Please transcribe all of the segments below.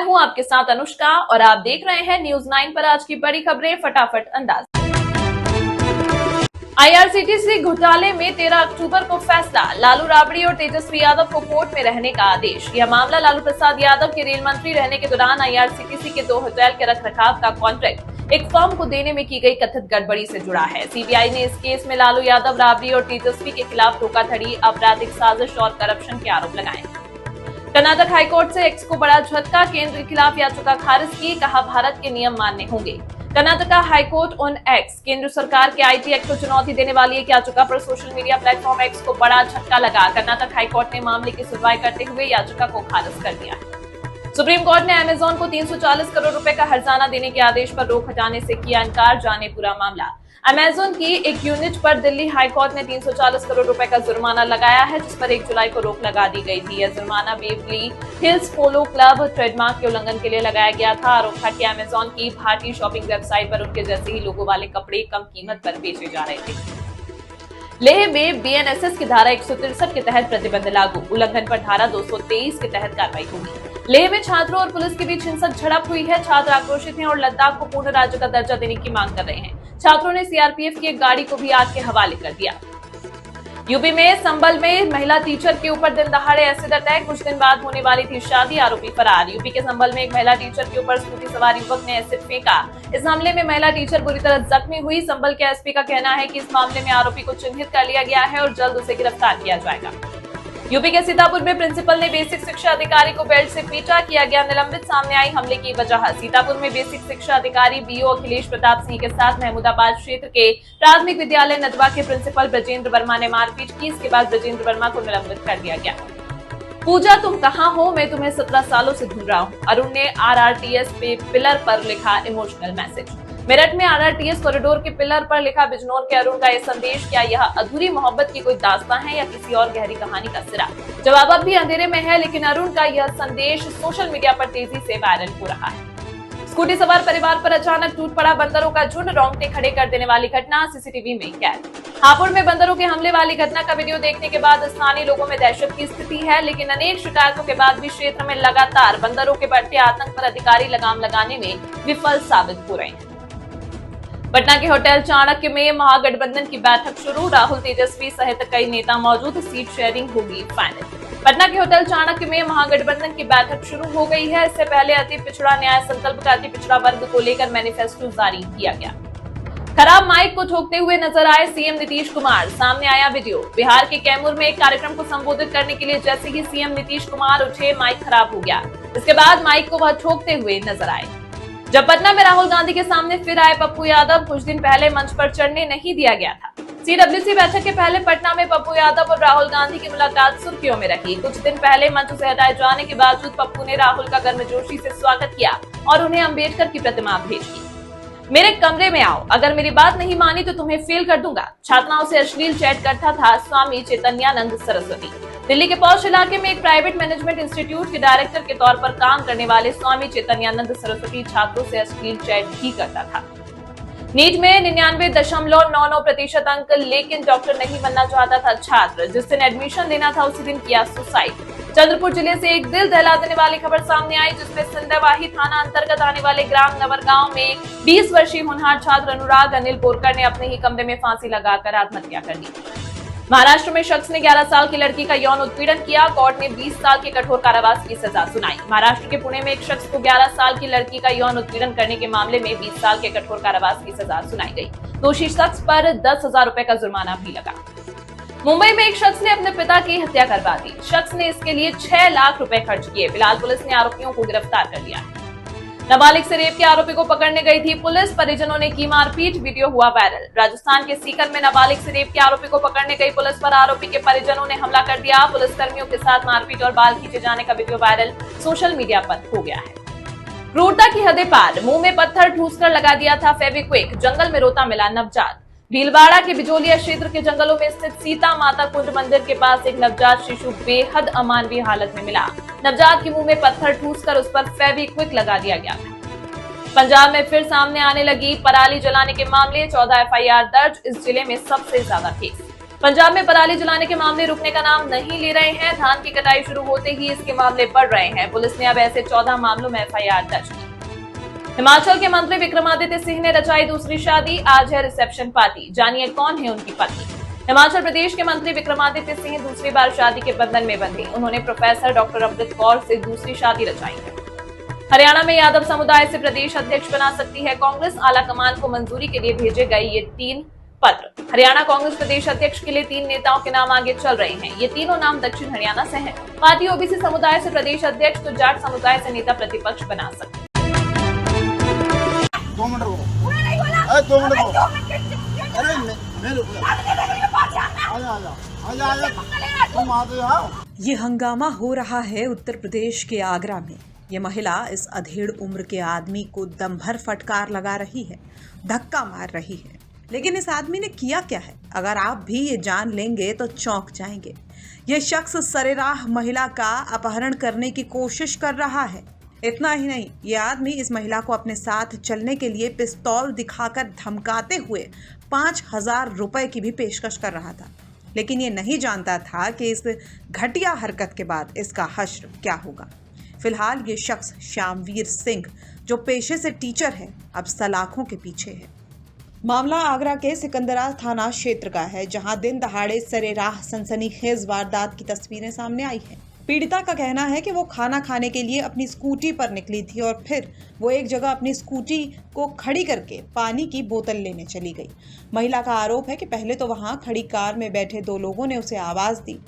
हूं आपके साथ अनुष्का और आप देख रहे हैं न्यूज़ 9 पर आज की बड़ी खबरें फटाफट अंदाज। आईआरसीटीसी घोटाले में 13 अक्टूबर को फैसला, लालू राबड़ी और तेजस्वी यादव को कोर्ट में रहने का आदेश। यह मामला लालू प्रसाद यादव के रेल मंत्री रहने के दौरान आईआरसीटीसी के 2 होटल के रखरखाव का कॉन्ट्रैक्ट एक फर्म को देने में की गई कथित गड़बड़ी से जुड़ा है। सीबीआई ने इस केस में लालू यादव, राबड़ी और तेजस्वी के खिलाफ धोखाधड़ी, आपराधिक साजिश और करप्शन के आरोप लगाए। कर्नाटक हाईकोर्ट से एक्स को बड़ा झटका, केंद्र के खिलाफ याचिका खारिज की, कहा भारत के नियम मान्य होंगे। कर्नाटक हाईकोर्ट उन एक्स, केंद्र सरकार के आईटी एक्ट को चुनौती देने वाली एक याचिका पर सोशल मीडिया प्लेटफॉर्म एक्स को बड़ा झटका लगा। कर्नाटक हाईकोर्ट ने मामले की सुनवाई करते हुए याचिका को खारिज कर दिया है। सुप्रीम कोर्ट ने अमेजॉन को 340 करोड़ रुपए का हर्जाना देने के आदेश पर रोक हटाने से किया इनकार, जाने पूरा मामला। अमेजॉन की एक यूनिट पर दिल्ली हाईकोर्ट ने 340 करोड़ रुपए का जुर्माना लगाया है, जिस पर 1 जुलाई को रोक लगा दी गई थी। यह जुर्माना बेवरली हिल्स पोलो क्लब ट्रेडमार्क के उल्लंघन के लिए लगाया गया था। आरोप था कि अमेजॉन की भारतीय शॉपिंग वेबसाइट पर उनके जैसे ही लोगों वाले कपड़े कम कीमत पर बेचे जा रहे थे। लेह में बीएनएसएस की धारा 163 के तहत प्रतिबंध लागू, उल्लंघन पर धारा 223 के तहत कार्रवाई होगी। लेह में छात्रों और पुलिस के बीच हिंसक झड़प हुई है। छात्र आक्रोशित हैं और लद्दाख को पूर्ण राज्य का दर्जा देने की मांग कर रहे हैं। छात्रों ने सीआरपीएफ की एक गाड़ी को भी आग के हवाले कर दिया। यूपी में संभल में महिला टीचर के ऊपर दिन दहाड़े एसिड अटैक, कुछ दिन बाद होने वाली थी शादी, आरोपी फरार। यूपी के संभल में एक महिला टीचर के ऊपर स्कूटी सवार युवक ने एसिड फेंका। इस हमले में महिला टीचर बुरी तरह जख्मी हुई। संभल के एसपी का कहना है कि इस मामले में आरोपी को चिन्हित कर लिया गया है और जल्द उसे गिरफ्तार किया जाएगा। यूपी के सीतापुर में प्रिंसिपल ने बेसिक शिक्षा अधिकारी को बेल्ट से पीटा, किया गया निलंबित, सामने आई हमले की वजह। सीतापुर में बेसिक शिक्षा अधिकारी बीओ अखिलेश प्रताप सिंह के साथ महमूदाबाद क्षेत्र के प्राथमिक विद्यालय नदवा के प्रिंसिपल ब्रजेंद्र वर्मा ने मारपीट की। इसके बाद ब्रजेंद्र वर्मा को निलंबित कर दिया गया। पूजा तुम कहाँ हो, मैं तुम्हें 17 सालों से ढूंढ रहा हूँ, अरुण ने आरआरटीएस पे पिलर पर लिखा इमोशनल मैसेज। मेरठ में आरआरटीएस कॉरिडोर के पिलर पर लिखा बिजनौर के अरुण का यह संदेश, क्या यह अधूरी मोहब्बत की कोई दास्तां है या किसी और गहरी कहानी का सिरा? जवाब अब भी अंधेरे में है, लेकिन अरुण का यह संदेश सोशल मीडिया पर तेजी से वायरल हो रहा है। स्कूटी सवार परिवार पर अचानक टूट पड़ा बंदरों का झुंड, रोंगटे खड़े कर देने वाली घटना सीसीटीवी में कैद। हापुड़ में बंदरों के हमले वाली घटना का वीडियो देखने के बाद स्थानीय लोगों में दहशत की स्थिति है, लेकिन अनेक शिकायतों के बाद भी क्षेत्र में लगातार बंदरों के बढ़ते आतंक पर अधिकारी लगाम लगाने में विफल साबित हो रहे हैं। पटना के होटल चाणक्य में महागठबंधन की बैठक शुरू, राहुल, तेजस्वी सहित कई नेता मौजूद, सीट शेयरिंग होगी फाइनल। पटना के होटल चाणक्य में महागठबंधन की बैठक शुरू हो गई है। इससे पहले अति पिछड़ा न्याय संकल्प का अति पिछड़ा वर्ग को लेकर मैनिफेस्टो जारी किया गया। खराब माइक को ठोकते हुए नजर आए सीएम नीतीश कुमार, सामने आया वीडियो। बिहार के कैमूर में एक कार्यक्रम को संबोधित करने के लिए जैसे ही सीएम नीतीश कुमार उठे, माइक खराब हो गया। इसके बाद माइक को वह ठोकते हुए नजर आए। जब पटना में राहुल गांधी के सामने फिर आए पप्पू यादव, कुछ दिन पहले मंच पर चढ़ने नहीं दिया गया था। सीडब्ल्यूसी बैठक के पहले पटना में पप्पू यादव और राहुल गांधी की मुलाकात सुर्खियों में रही। कुछ दिन पहले मंच से हटाए जाने के बावजूद पप्पू ने राहुल का गर्मजोशी से स्वागत किया और उन्हें अम्बेडकर की प्रतिमा भेंट की। मेरे कमरे में आओ, अगर मेरी बात नहीं मानी तो तुम्हें फेल कर दूंगा, छात्राओं से अश्लील चैट करता था स्वामी चैतन्यानंद सरस्वती। दिल्ली के पौष इलाके में एक प्राइवेट मैनेजमेंट इंस्टीट्यूट के डायरेक्टर के तौर पर काम करने वाले स्वामी चैतन्यानंद सरस्वती छात्रों से अश्लील चैट भी करता था। नीट में 99.99% अंक, लेकिन डॉक्टर नहीं बनना चाहता था छात्र। जिस दिन एडमिशन लेना था उसी दिन किया सुसाइड। चंद्रपुर जिले से एक दिल दहला देने वाली खबर सामने आई, जिसमें सिंधवाही थाना अंतर्गत आने वाले ग्राम नवरगांव में 20 वर्षीय होनहार छात्र अनुराग अनिल बोरकर ने अपने ही कमरे में फांसी लगाकर आत्महत्या कर दी। महाराष्ट्र में शख्स ने 11 साल की लड़की का यौन उत्पीड़न किया, कोर्ट ने 20 साल के कठोर कारावास की सजा सुनाई। महाराष्ट्र के पुणे में एक शख्स को 11 साल की लड़की का यौन उत्पीड़न करने के मामले में 20 साल के कठोर कारावास की सजा सुनाई गई। दोषी शख्स पर 10,000 रुपए का जुर्माना भी लगा। मुंबई में एक शख्स ने अपने पिता की हत्या करवा दी। शख्स ने इसके लिए 6 लाख रुपए खर्च किए। फिलहाल पुलिस ने आरोपियों को गिरफ्तार कर लिया है। नाबालिग से रेप के आरोपी को पकड़ने गई थी पुलिस, परिजनों ने की मारपीट, वीडियो हुआ वायरल। राजस्थान के सीकर में नाबालिग से रेप के आरोपी को पकड़ने गई पुलिस पर आरोपी के परिजनों ने हमला कर दिया। पुलिस कर्मियों के साथ मारपीट और बाल खींचे जाने का वीडियो वायरल सोशल मीडिया पर हो गया है। क्रूरता की हदें पार, मुंह में पत्थर ठूसकर लगा दिया था फेविक्विक, जंगल में रोता मिला नवजात। भीलवाड़ा के बिजोलिया क्षेत्र के जंगलों में स्थित सीता माता कुंड मंदिर के पास एक नवजात शिशु बेहद अमानवीय हालत में मिला। नवजात के मुंह में पत्थर ठूसकर उस पर फेविक्विक लगा दिया गया था। पंजाब में फिर सामने आने लगी पराली जलाने के मामले, 14 एफआईआर दर्ज, इस जिले में सबसे ज्यादा केस। पंजाब में पराली जलाने के मामले रुकने का नाम नहीं ले रहे हैं। धान की कटाई शुरू होते ही इसके मामले बढ़ रहे हैं। पुलिस ने अब ऐसे 14 मामलों में एफआईआर दर्ज की। हिमाचल के मंत्री विक्रमादित्य सिंह ने रचाई दूसरी शादी। आज है रिसेप्शन पार्टी, जानिए कौन है उनकी पत्नी। हिमाचल प्रदेश के मंत्री विक्रमादित्य सिंह दूसरी बार शादी के बंधन में बंधे। उन्होंने प्रोफेसर डॉक्टर अमृत कौर से दूसरी शादी रचाई है। हरियाणा में यादव समुदाय से प्रदेश अध्यक्ष बना सकती है कांग्रेस। आलाकमान को मंजूरी के लिए भेजे गए ये 3 पत्र। हरियाणा कांग्रेस प्रदेश अध्यक्ष के लिए 3 नेताओं के नाम आगे चल रहे हैं। ये तीनों नाम दक्षिण हरियाणा से हैं। पार्टी ओबीसी समुदाय से प्रदेश अध्यक्ष तो जाट समुदाय से नेता प्रतिपक्ष बना सकते हैं। 2 मिनट रुको। अरे 2 मिनट रुको। अरे मैं रुको। आजा तुम आ जाओ। ये हंगामा हो रहा है उत्तर प्रदेश के आगरा में। ये महिला इस अधेड़ उम्र के आदमी को दम भर फटकार लगा रही है, धक्का मार रही है। लेकिन इस आदमी ने किया क्या है, अगर आप भी ये जान लेंगे तो चौंक जाएंगे। ये शख्स सरेराह महिला का अपहरण करने की कोशिश कर रहा है। इतना ही नहीं, ये आदमी इस महिला को अपने साथ चलने के लिए पिस्तौल दिखाकर धमकाते हुए 5,000 रुपए की भी पेशकश कर रहा था। लेकिन ये नहीं जानता था कि इस घटिया हरकत के बाद इसका हश्र क्या होगा। फिलहाल ये शख्स श्यामवीर सिंह, जो पेशे से टीचर है, अब सलाखों के पीछे है। मामला आगरा के सिकंदरा थाना क्षेत्र का है, जहां दिन दहाड़े सरेराह सनसनीखेज वारदात की तस्वीरें सामने आई हैं। पीड़िता का कहना है कि वो खाना खाने के लिए अपनी स्कूटी पर निकली थी और फिर वो एक जगह अपनी स्कूटी को खड़ी करके पानी की बोतल लेने चली गई। महिला का आरोप है कि पहले तो वहां खड़ी कार में बैठे 2 लोगों ने उसे आवाज दी।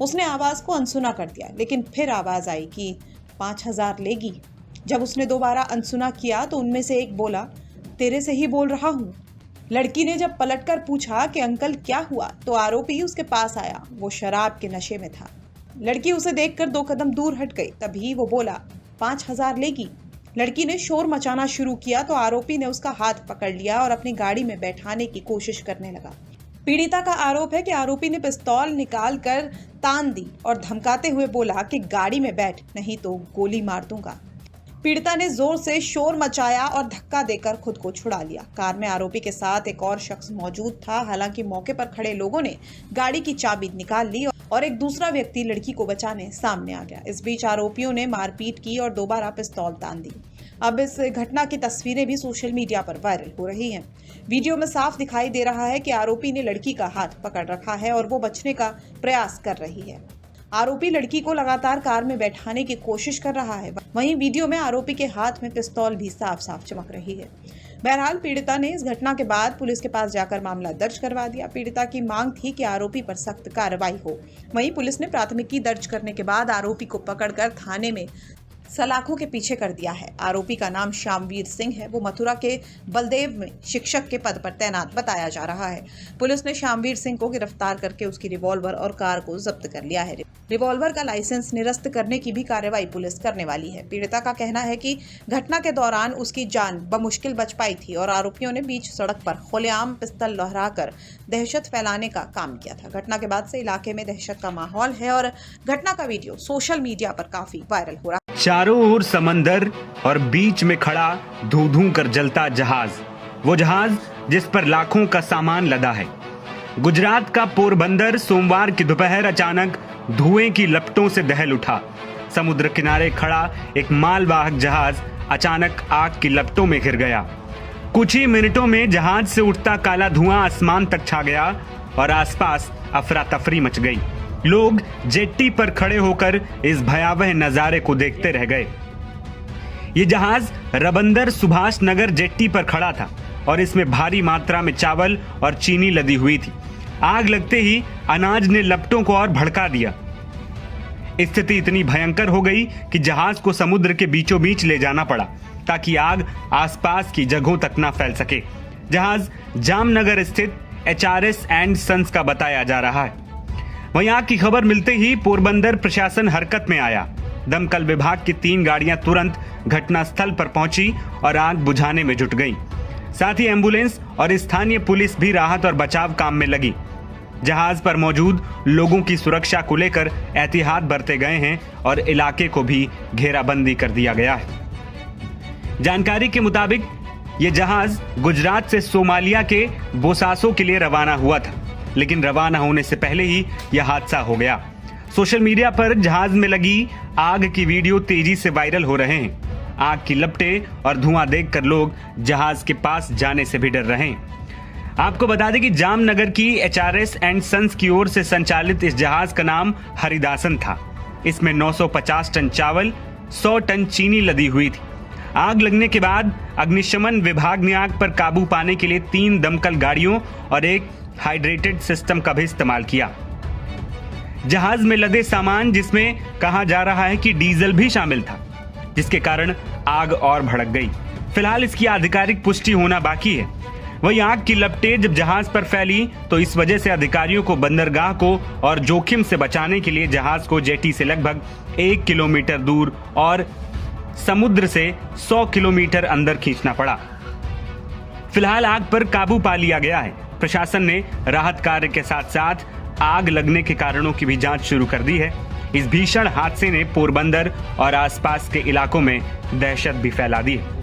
उसने आवाज को अनसुना कर दिया, लेकिन फिर आवाज आई कि 5,000 लेगी। जब उसने दोबारा अनसुना किया तो उनमें से एक बोला, तेरे से ही बोल रहा हूँ। लड़की ने जब पलटकर पूछा कि अंकल क्या हुआ, तो आरोपी उसके पास आया। वो शराब के नशे में था। लड़की उसे देखकर 2 कदम दूर हट गई। तभी वो बोला, 5,000 लेगी। लड़की ने शोर मचाना शुरू किया तो आरोपी ने उसका हाथ पकड़ लिया और अपनी गाड़ी में बैठाने की कोशिश करने लगा। पीड़िता का आरोप है कि आरोपी ने पिस्तौल निकाल कर तान दी और धमकाते हुए बोला कि गाड़ी में बैठ, नहीं तो गोली मार दूंगा। पीड़िता ने जोर से शोर मचाया और धक्का देकर खुद को छुड़ा लिया। कार में आरोपी के साथ एक और शख्स मौजूद था। हालांकि मौके पर खड़े लोगों ने गाड़ी की चाबी निकाल ली और एक दूसरा व्यक्ति लड़की को बचाने सामने आ गया। इस बीच आरोपियों ने मारपीट की और दोबारा पिस्तौल तान दी। अब इस घटना की तस्वीरें भी सोशल मीडिया पर वायरल हो रही हैं। वीडियो में साफ दिखाई दे रहा है कि आरोपी ने लड़की का हाथ पकड़ रखा है और वो बचने का प्रयास कर रही है। आरोपी लड़की को लगातार कार में बैठाने की कोशिश कर रहा है। वहीं वीडियो में आरोपी के हाथ में पिस्तौल भी साफ साफ चमक रही है। बहरहाल पीड़िता ने इस घटना के बाद पुलिस के पास जाकर मामला दर्ज करवा दिया। पीड़िता की मांग थी कि आरोपी पर सख्त कार्रवाई हो। वहीं पुलिस ने प्राथमिकी दर्ज करने के बाद आरोपी को पकड़कर थाने में सलाखों के पीछे कर दिया है। आरोपी का नाम श्यामवीर सिंह है। वो मथुरा के बलदेव में शिक्षक के पद पर तैनात बताया जा रहा है। पुलिस ने श्यामवीर सिंह को गिरफ्तार करके उसकी रिवॉल्वर और कार को जब्त कर लिया है। रिवॉल्वर का लाइसेंस निरस्त करने की भी कार्रवाई पुलिस करने वाली है। पीड़िता का कहना है कि घटना के दौरान उसकी जान बमुश्किल बच पाई थी और आरोपियों ने बीच सड़क पर खुलेआम पिस्तौल लहराकर दहशत फैलाने का काम किया था। घटना के बाद से इलाके में दहशत का माहौल है और घटना का वीडियो सोशल मीडिया पर काफी वायरल हो रहा है। चारों ओर समंदर और बीच में खड़ा धू-धू कर जलता जहाज, वो जहाज जिस पर लाखों का सामान लदा है। गुजरात का पोरबंदर सोमवार की दोपहर अचानक धुएं की लपटों से दहल उठा। समुद्र किनारे खड़ा एक मालवाहक जहाज अचानक आग की लपटों में घिर गया। कुछ ही मिनटों में जहाज से उठता काला धुआं आसमान तक छा गया और आसपास अफरा तफरी मच गई। लोग जेट्टी पर खड़े होकर इस भयावह नजारे को देखते रह गए। ये जहाज रबंदर सुभाष नगर जेट्टी पर खड़ा था और इसमें भारी मात्रा में चावल और चीनी लदी हुई थी। आग लगते ही अनाज ने लपटों को और भड़का दिया। स्थिति इतनी भयंकर हो गई कि जहाज को समुद्र के बीचों बीच ले जाना पड़ा ताकि आग आसपास की जगहों तक न फैल सके। जहाज जामनगर स्थित HRS एंड सन्स का बताया जा रहा है। वहीं आग की खबर मिलते ही पोरबंदर प्रशासन हरकत में आया। दमकल विभाग की 3 गाड़ियां तुरंत घटनास्थल पर पहुंची और आग बुझाने में जुट गईं। साथ ही एम्बुलेंस और स्थानीय पुलिस भी राहत और बचाव काम में लगी। जहाज पर मौजूद लोगों की सुरक्षा को लेकर एहतियात बरते गए हैं और इलाके को भी घेराबंदी कर दिया गया है। जानकारी के मुताबिक ये जहाज गुजरात से सोमालिया के बोसासो के लिए रवाना हुआ था। लेकिन रवाना होने से पहले ही यह हादसा हो गया। सोशल मीडिया पर जहाज में लगी आग की वीडियो तेजी से वायरल हो रहे हैं। आग की लपटें और धुआं देखकर लोग जहाज के पास जाने से भी डर रहे हैं। आपको बता दें कि जामनगर की HRS एंड सन्स की ओर से संचालित इस जहाज का नाम हरिदासन था। इसमें 950 टन चावल, 100 टन चीनी लदी हुई थी। आग लगने के बाद अग्निशमन विभाग ने आग पर काबू पाने के लिए 3 दमकल गाड़ियों और एक हाइड्रेटेड सिस्टम का भी इस्तेमाल किया। जहाज में लदे सामान, जिसमें कहा जा रहा है कि डीजल भी शामिल था, जिसके कारण आग और भड़क गई। फिलहाल इसकी आधिकारिक पुष्टि होना बाकी है। वहीं आग की लपटें जब जहाज पर फैली तो इस वजह से अधिकारियों को बंदरगाह को और जोखिम से बचाने के लिए जहाज को जेटी से लगभग 1 किलोमीटर दूर और समुद्र से 100 किलोमीटर अंदर खींचना पड़ा। फिलहाल आग पर काबू पा लिया गया है। प्रशासन ने राहत कार्य के साथ साथ आग लगने के कारणों की भी जांच शुरू कर दी है। इस भीषण हादसे ने पोरबंदर और आसपास के इलाकों में दहशत भी फैला दी है।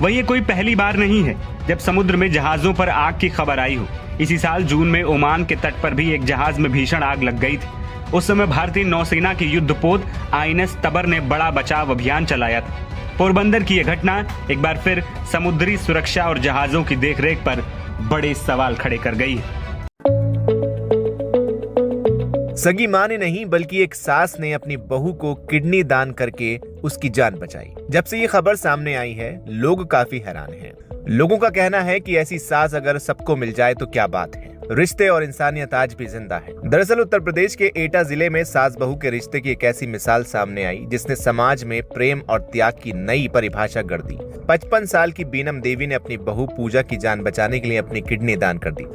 वही ये कोई पहली बार नहीं है जब समुद्र में जहाजों पर आग की खबर आई हो। इसी साल जून में ओमान के तट पर भी एक जहाज में भीषण आग लग गई थी। उस समय भारतीय नौसेना की युद्धपोत INS तबर ने बड़ा बचाव अभियान चलाया था। पोरबंदर की यह घटना एक बार फिर समुद्री सुरक्षा और जहाजों की देखरेख पर बड़े सवाल खड़े कर गई है। सगी मां ने नहीं बल्कि एक सास ने अपनी बहू को किडनी दान करके उसकी जान बचाई। जब से ये खबर सामने आई है, लोग काफी हैरान हैं। लोगों का कहना है कि ऐसी सास अगर सबको मिल जाए तो क्या बात है। रिश्ते और इंसानियत आज भी जिंदा है। दरअसल उत्तर प्रदेश के एटा जिले में सास बहू के रिश्ते की एक ऐसी मिसाल सामने आई जिसने समाज में प्रेम और त्याग की नई परिभाषा गढ़ दी। 55 साल की बीनम देवी ने अपनी बहू पूजा की जान बचाने के लिए अपनी किडनी दान कर दी।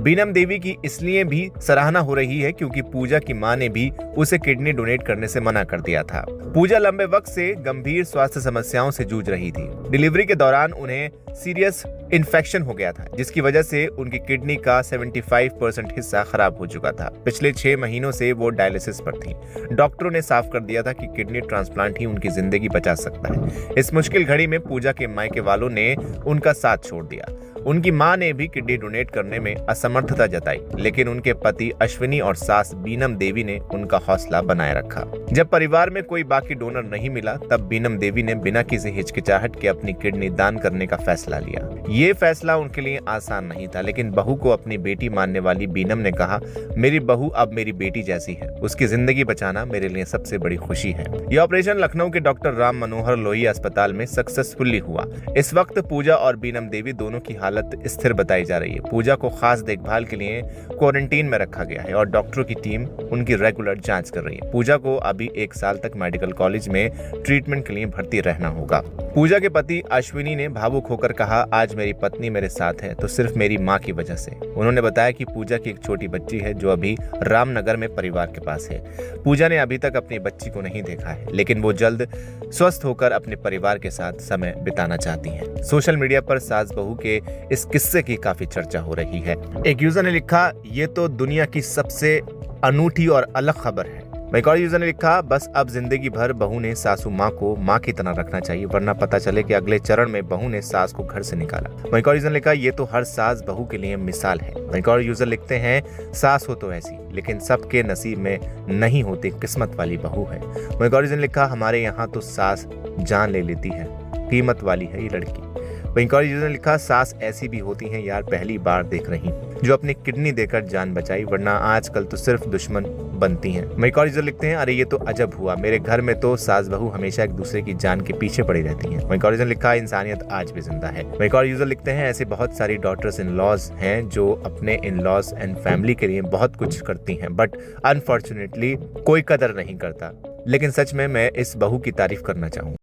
बीनम देवी की इसलिए भी सराहना हो रही है क्योंकि पूजा की मां ने भी उसे किडनी डोनेट करने से मना कर दिया था। पूजा लंबे वक्त से गंभीर स्वास्थ्य समस्याओं से जूझ रही थी। डिलीवरी के दौरान उन्हें सीरियस इन्फेक्शन हो गया था, जिसकी वजह से उनकी किडनी का 75% हिस्सा खराब हो चुका था। पिछले 6 महीनों से वो डायलिसिस पर थी। डॉक्टरों ने साफ कर दिया था कि किडनी ट्रांसप्लांट ही उनकी जिंदगी बचा सकता है। इस मुश्किल घड़ी में पूजा के मायके वालों ने उनका साथ छोड़ दिया। उनकी मां ने भी किडनी डोनेट करने में असमर्थता जताई, लेकिन उनके पति अश्विनी और सास बीनम देवी ने उनका हौसला बनाए रखा। जब परिवार में कोई बाकी डोनर नहीं मिला, तब बीनम देवी ने बिना किसी हिचकिचाहट के अपनी किडनी दान करने का फैसला लिया। ये फैसला उनके लिए आसान नहीं था, लेकिन बहू को अपनी बेटी मानने वाली बीनम ने कहा, मेरी बहू अब मेरी बेटी जैसी है, उसकी जिंदगी बचाना मेरे लिए सबसे बड़ी खुशी है। यह ऑपरेशन लखनऊ के डॉक्टर राम मनोहर लोहिया अस्पताल में सक्सेसफुली हुआ। इस वक्त पूजा और बीनम देवी दोनों की हालत स्थिर बताई जा रही है। पूजा को खास देखभाल के लिए क्वारंटीन में रखा गया है और डॉक्टरों की टीम उनकी रेगुलर जांच कर रही है। पूजा को अभी 1 साल तक मेडिकल कॉलेज में ट्रीटमेंट के लिए भर्ती रहना होगा। पूजा के पति अश्विनी ने भावुक होकर कहा, आज मेरी पत्नी मेरे साथ है तो सिर्फ मेरी मां की वजह से। उन्होंने बताया कि पूजा की एक छोटी बच्ची है जो अभी रामनगर में परिवार के पास है। पूजा ने अभी तक अपनी बच्ची को नहीं देखा है, लेकिन वो जल्द स्वस्थ होकर अपने परिवार के साथ समय बिताना चाहती हैं। सोशल मीडिया पर सास बहू के इस किस्से की काफी चर्चा हो रही है। एक यूजर ने लिखा, ये तो दुनिया की सबसे अनूठी और अलग खबर है। एक और यूजर ने लिखा, बस अब जिंदगी भर बहू ने सासू माँ को माँ की तरह रखना चाहिए, वरना पता चले कि अगले चरण में बहू ने सास को घर से निकाला। एक और यूजर ने लिखा, ये तो हर सास बहू के लिए मिसाल है। एक और यूजर लिखते हैं, सास हो तो ऐसी, लेकिन सबके नसीब में नहीं होती किस्मत वाली बहू है। एक और यूजर ने लिखा, हमारे यहाँ तो सास जान ले लेती है, कीमत वाली है ये लड़की। वहीं और यूजर ने लिखा, सास ऐसी भी होती हैं यार, पहली बार देख रही, जो अपनी किडनी देकर जान बचाई, वरना आजकल तो सिर्फ दुश्मन बनती हैं। वहीं और यूजर लिखते हैं, अरे ये तो अजब हुआ, मेरे घर में तो सास बहू हमेशा एक दूसरे की जान के पीछे पड़ी रहती हैं। वहीं और यूजर लिखा, इंसानियत आज भी जिंदा है। वहीं और यूजर लिखते हैं, ऐसे बहुत सारी डॉटर्स इन लॉज हैं जो अपने इन लॉज एंड फैमिली के लिए बहुत कुछ करती हैं, बट अनफॉर्चुनेटली कोई कदर नहीं करता। लेकिन सच में मैं इस बहू की तारीफ करना चाहूँ।